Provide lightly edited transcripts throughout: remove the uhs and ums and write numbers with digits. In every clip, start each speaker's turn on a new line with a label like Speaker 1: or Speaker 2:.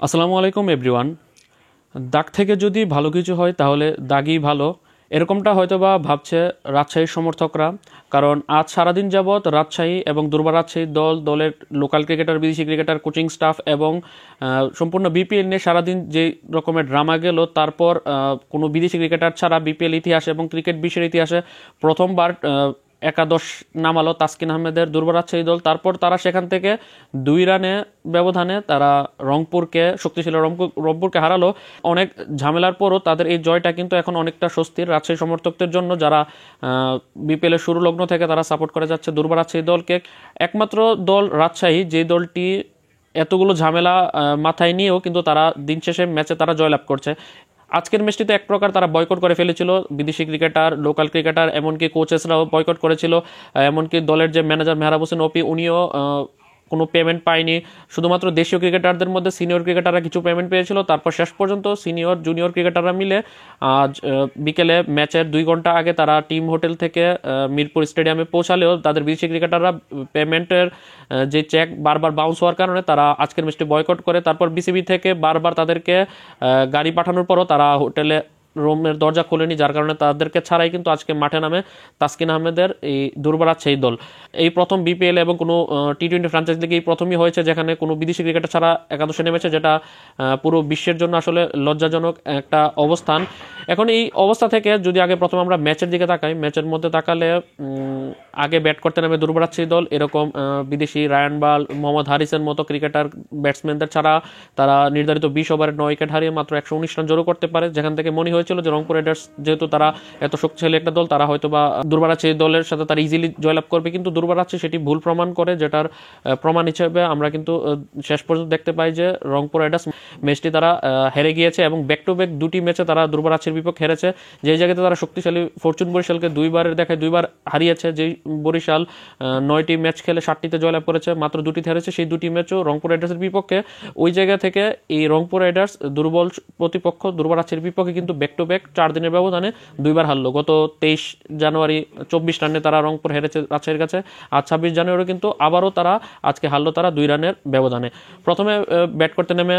Speaker 1: আসসালামু আলাইকুম এভরিওয়ান। দাগ থেকে যদি ভালো কিছু হয় তাহলে দাগই ভালো, এরকমটা হয়তো বা ভাবছে রাজশাহীর সমর্থকরা। কারণ আজ সারাদিন যাবৎ রাজশাহী এবং দুর্বার রাজশাহী দলের লোকাল ক্রিকেটার, বিদেশি ক্রিকেটার, কোচিং স্টাফ এবং সম্পূর্ণ বিপিএল নিয়ে সারাদিন যে রকমের ড্রামা গেল, তারপর কোনো বিদেশি ক্রিকেটার ছাড়া বিপিএল ইতিহাসে এবং ক্রিকেট বিশ্বের ইতিহাসে প্রথমবার একাদশ নামালো তাসকিন আহমেদের দুর্বার রাজশাহী দল। তারপর তারা সেখান থেকে 2 রানে ব্যবধানে তারা শক্তিশালী রংপুরকে হারালো। অনেক ঝামেলার পরও তাদের এই জয়টা কিন্তু এখন অনেকটা স্বস্তির রাজশাহী সমর্থকদের জন্য, যারা বিপিএল এর শুরু লগ্ন থেকে তারা সাপোর্ট করে যাচ্ছে দুর্বার রাজশাহী দলকে। একমাত্র দল রাজশাহী যে দলটি এতগুলো ঝামেলা মাথায় নিয়েও কিন্তু তারা দিন শেষে ম্যাচে তারা জয়লাভ করছে। আজকের ম্যাচটিতে এক প্রকার তারা বয়কট করে ফেলেছিল, বিদেশি ক্রিকেটার, লোকাল ক্রিকেটার, এমনকি কোচেসরাও বয়কট করেছিল। এমনকি দলের যে ম্যানেজার মেহরাব হোসেন ওপি, উনিও কোনো পেমেন্ট পায়নি। শুধুমাত্র দেশীয় ক্রিকেটারদের মধ্যে সিনিয়র ক্রিকেটাররা কিছু পেমেন্ট পেয়েছিল। তারপর শেষ পর্যন্ত সিনিয়র জুনিয়র ক্রিকেটাররা মিলে আজ বিকেলে ম্যাচের 2 ঘন্টা আগে তারা টিম হোটেল থেকে মিরপুর স্টেডিয়ামে পৌঁছালেও তাদের বিদেশি ক্রিকেটাররা পেমেন্টের যে চেক বারবার বাউন্স হওয়ার কারণে তারা আজকের ম্যাচটি বয়কট করে। তারপর বিসিবি থেকে বারবার তাদেরকে গাড়ি পাঠানোর পরও তারা হোটেলে রুমের দরজা খোলেনি, যার কারণে তাদেরকে ছাড়াই কিন্তু আজকে মাঠে নামে তাসকিন আহমেদের এই দুর্বার রাজশাহী দল। এই প্রথম বিপিএল এবং কোনো টি-20 ফ্র্যাঞ্চাইজি লিগে এই প্রথমই হয়েছে যেখানে কোনো বিদেশি ক্রিকেটার ছাড়া একাদশে নেমেছে, যেটা পুরো বিশ্বের জন্য আসলে লজ্জাজনক একটা অবস্থান। এখন এই অবস্থা থেকে যদি আগে প্রথম আমরা ম্যাচের দিকে তাকাই, ম্যাচের মধ্যে তাকালে আগে ব্যাট করতে নামে দুর্বার রাজশাহী দল। এরকম বিদেশি রায়ান বাল, মোহাম্মদ হারিসের মতো ক্রিকেটার ব্যাটসম্যানদের ছাড়া তারা নির্ধারিত 20 ওভারে 9 উইকেট হারিয়ে মাত্র 119 রান জড়ো করতে পারে, যেখান থেকে মনে হয়েছিল যে রংপুর রাইডার্স যেহেতু তারা এত শক্তিশালী একটা দল, তারা হয়তো বা দুর্বার রাজশাহী দলের সাথে তারা ইজিলি জয়লাভ করবে। কিন্তু দুর্বার রাজশাহী সেটি ভুল প্রমাণ করে, যেটার প্রমাণ হিসেবে আমরা কিন্তু শেষ পর্যন্ত দেখতে পাই যে রংপুর রাইডার্স ম্যাচটি তারা হেরে গিয়েছে এবং ব্যাক টু ব্যাক 2টি ম্যাচে তারা দুর্বার রাজশাহীর বিপক্ষে হেরেছে। যে জায়গাতে তারা শক্তিশালী ফরচুন বরিশালকে 2বারের দেখায় 2বার হারিয়েছে, যেই বরিশাল 9টি ম্যাচ খেলে 7টিতে জয়লাভ করেছে, মাত্র 2টিতে হেরেছে, সেই 2টি ম্যাচও রংপুর রাইডার্সের বিপক্ষে। ওই জায়গা থেকে এই রংপুর রাইডার্স দুর্বল প্রতিপক্ষ দুর্বার রাজশাহীর বিপক্ষে কিন্তু ব্যাক টু ব্যাক 4 দিনের ব্যবধানে 2বার হারলো। গত 23 জানুয়ারি 24 রানে তারা রংপুর হেরেছে রাজশাহীর কাছে, আর 26 জানুয়ারি কিন্তু আবারও তারা আজকে হারলো তারা 2 রানের ব্যবধানে। প্রথমে ব্যাট করতে নেমে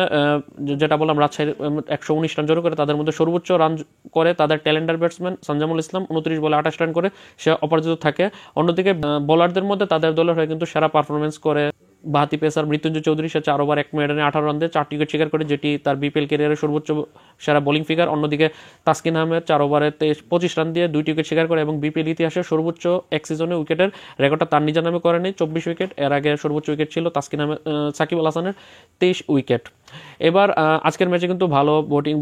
Speaker 1: যেটা বললাম রাজশাহীর 119 রান জড়ো করে তাদের মধ্যে সর্বোচ্চ রান করে তাদের ট্যালেন্টার ব্যাটসম্যান সঞ্জামুল ইসলাম, 29 বলে 28 রান করে সে অপরাজিত থাকে। অন্যদিকে বোলারদের মধ্যে তাদের দলের হয়ে কিন্তু সেরা পারফরমেন্স করে বাহাতি পেসার মৃত্যুঞ্জয় চৌধুরী, সে 4 ওভার 1 মিনিটে 18 রান দিয়ে 4 উইকেট শিকার করে, যেটি তার বিপিএল ক্যারিয়ারের সর্বোচ্চ সেরা বোলিং ফিগার। অন্যদিকে তাসকিন আহমেদ 4 ওভারে 25 রান দিয়ে 2টি উইকেট শিকার করে এবং বিপিএল ইতিহাসের সর্বোচ্চ এক সিজনে উইকেটের রেকর্ডটা তার নিজের নামে করেনি, 24 উইকেট। এর আগে সর্বোচ্চ উইকেট ছিল তাসকিন আহমেদ সাকিব আল হাসানের 23 উইকেট। এবার আজকের ম্যাচে কিন্তু ভালো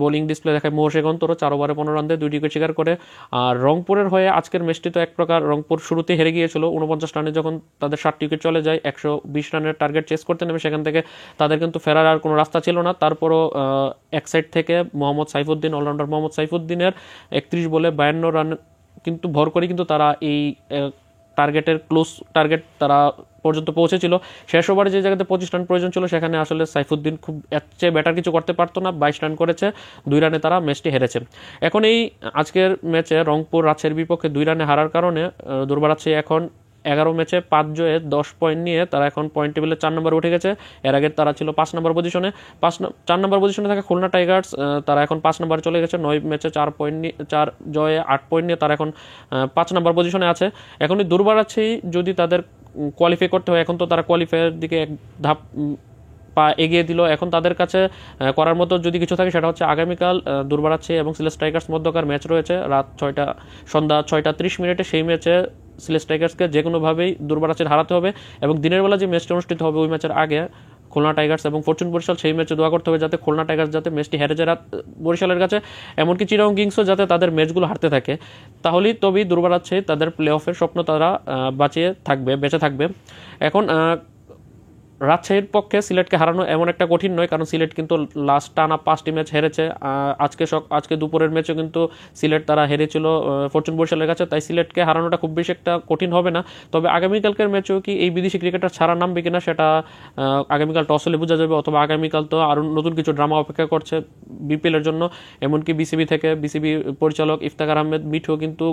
Speaker 1: বোলিং ডিসপ্লে দেখায় মহসেক অন্তরও, 4 ওভারে 15 রান দিয়ে 2টি উইকেট শিকার করে। আর রংপুরের হয়ে আজকের ম্যাচটি তো এক প্রকার রংপুর শুরুতে হেরে গিয়েছিল 49 রানে, যখন তাদের 7টি উইকেট চলে যায় 120 রানের টার্গেট চেস করতে নেমে সেখান থেকে তাদের কিন্তু ফেরার আর কোনো রাস্তা ছিল না। তারপরও এক সাইড থেকে মোহাম্মদ সাইফুদ্দিন, অলরাউন্ডার মোহাম্মদ সাইফুদ্দিনের 31 বলে 52 রান কিন্তু ভর করে কিন্তু তারা এই ক্লোজ টার্গেট তারা পর্যন্ত পৌঁছেছিল। শেষ ওভারে যে জায়গাতে 25 রান প্রয়োজন ছিল সেখানে আসলে সাইফুদ্দিন খুব এর চেয়ে বেটার কিছু করতে পারতো না, 22 রান করেছে, 2 রানে তারা ম্যাচটি হেরেছে। এখন এই আজকের ম্যাচে রংপুর রাজশাহীর বিপক্ষে 2 রানে হারার কারণে দুর্বার রাজশাহী এখন 11 ম্যাচে 5 জয়ে 10 পয়েন্ট নিয়ে তারা এখন পয়েন্ট টেবিলে 4 নম্বরে উঠে গেছে। এর আগে তারা ছিল 5 নম্বর পজিশনে। 4 নম্বর পজিশনে থাকা খুলনা টাইগার্স তারা এখন 5 নম্বরে চলে গেছে, 9 ম্যাচে 4 পয়েন্ট নিয়ে 4 জয়ে 8 পয়েন্ট নিয়ে তারা এখন 5 নম্বর পজিশনে আছে। এখন এই দুর্বার রাজশাহী যদি তাদের কোয়ালিফাই করতে হয়, এখন তো তারা কোয়ালিফাইয়ের দিকে এক ধাপ পা এগিয়ে দিল। এখন তাদের কাছে করার মতো যদি কিছু থাকে সেটা হচ্ছে আগামীকাল দুর্বার রাজশাহী এবং সিলেট স্ট্রাইকার্স মধ্যকার ম্যাচ রয়েছে সন্ধ্যা 6:30 সেই ম্যাচে সিলেট স্ট্রাইকার্সকে যে কোনোভাবেই দুর্বার রাজশাহীর হারাতে হবে এবং দিনের বেলা যে ম্যাচটি অনুষ্ঠিত হবে ওই ম্যাচের আগে খুলনা টাইগার্স এবং ফরচুন বরিশাল সেই ম্যাচে দোয়া করতে হবে যাতে খুলনা টাইগার্স যাতে ম্যাচটি হেরে যায় বরিশালের কাছে, এমনকি চিটাগং কিংসও যাতে তাদের ম্যাচগুলো হারতে থাকে, তাহলেই তবেই দুর্বার রাজশাহী তাদের প্লে অফের স্বপ্ন তারা বেঁচে থাকবে। এখন রাজশাহীর পক্ষে সিলেটকে হারানো এমন একটা কঠিন নয়, কারণ সিলেট কিন্তু লাস্ট টানা 5টি ম্যাচ হেরেছে। আজকে দুপুরের ম্যাচও কিন্তু সিলেট তারা হেরেছিল ফরচুন বরিশালের কাছে, তাই সিলেটকে হারানোটা খুব বেশি একটা কঠিন হবে না। তবে আগামীকালকের ম্যাচেও কি এই বিদেশি ক্রিকেটার ছাড়া নামবে কিনা সেটা আগামীকাল টস হলে বোঝা যাবে, অথবা আগামীকাল তো আরও নতুন কিছু ড্রামা অপেক্ষা করছে। বিপিএল এর জন্য। এমনকি বিসিবি থেকে বিসিবি পরিচালক ইফতেখার আহমেদ মিঠু কিন্তু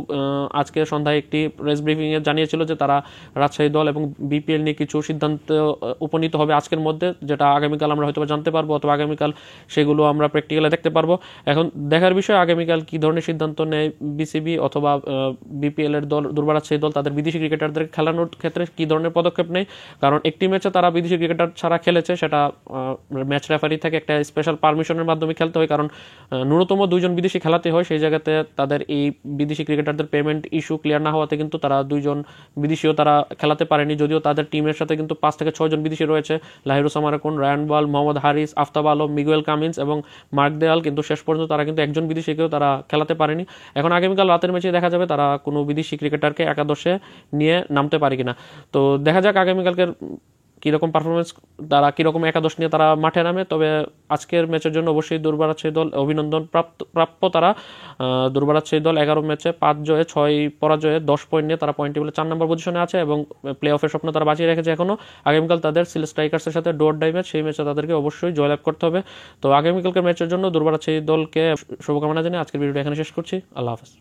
Speaker 1: আজকে সন্ধ্যায় একটি প্রেস ব্রিফিংয়ে জানিয়েছিল যে তারা রাজশাহী দল এবং বিপিএল নিয়ে কিছু সিদ্ধান্ত উপনীত হবে আজকের মধ্যে, যেটা আগামীকাল আমরা হয়তো জানতে পারবো, অথবা আগামীকাল সেগুলো আমরা প্র্যাকটিক্যালে দেখতে পারবো। এখন দেখার বিষয় আগামীকাল কি ধরনের সিদ্ধান্ত নেয় বিসিবি অথবা বিপিএল এর দল, দুর্বার রাজশাহী দল তাদের বিদেশি ক্রিকেটারদের খেলানোর ক্ষেত্রে কি ধরনের পদক্ষেপ নেয়। কারণ একটি ম্যাচে তারা বিদেশি ক্রিকেটার ছাড়া খেলেছে, সেটা ম্যাচ রেফারি থেকে একটা স্পেশাল পারমিশনের মাধ্যমে খেলতে হয়, কারণ ন্যূনতম 2 জন বিদেশি খেলাতে হয়। সেই জায়গাতে তাদের এই বিদেশি ক্রিকেটারদের পেমেন্ট ইস্যু ক্লিয়ার না হওয়াতে কিন্তু তারা 2 জন বিদেশিও তারা খেলাতে পারেনি, যদিও তাদের টিমের সাথে কিন্তু 5 থেকে 6 জন বিদেশি রয়েছে। লাহিরুজ্জামান মারাকুন, রায়ান বল, মোহাম্মদ হারিস, আফতাব আলম, মিগুয়েল কামিন্স এবং মার্ক দেয়াল, কিন্তু শেষ পর্যন্ত তারা কিন্তু একজন বিদেশিকেও তারা খেলাতে পারেনি। এখন আগামীকাল রাতের ম্যাচে দেখা যাবে তারা কোনো বিদেশি ক্রিকেটারকে একাদশে নিয়ে নামতে পারে কিনা। তো দেখা যাক আগামীকালকের কীরকম পারফরমেন্স, তারা কীরকম একাদশ নিয়ে তারা মাঠে নামে। তবে আজকের ম্যাচের জন্য অবশ্যই দুর্বার রাজশাহী দল অভিনন্দন প্রাপ্য। তারা দুর্বার রাজশাহী দল 11 ম্যাচে 5 জয়ে 6 পরাজয়ে 10 পয়েন্ট নিয়ে তারা পয়েন্ট টেবিলে 4 নম্বর পজিশনে আছে এবং প্লে অফের স্বপ্ন তারা বাঁচিয়ে রেখেছে এখনও। আগামীকাল তাদের সিলেট স্ট্রাইকার্সের সাথে ডোর ডাই ম্যাচ, সেই ম্যাচে তাদেরকে অবশ্যই জয়লাভ করতে হবে। তো আগামীকালকের ম্যাচের জন্য দুর্বার রাজশাহী দলকে শুভকামনা জানিয়ে আজকের ভিডিওটা এখানে শেষ করছি। আল্লাহ হাফেজ।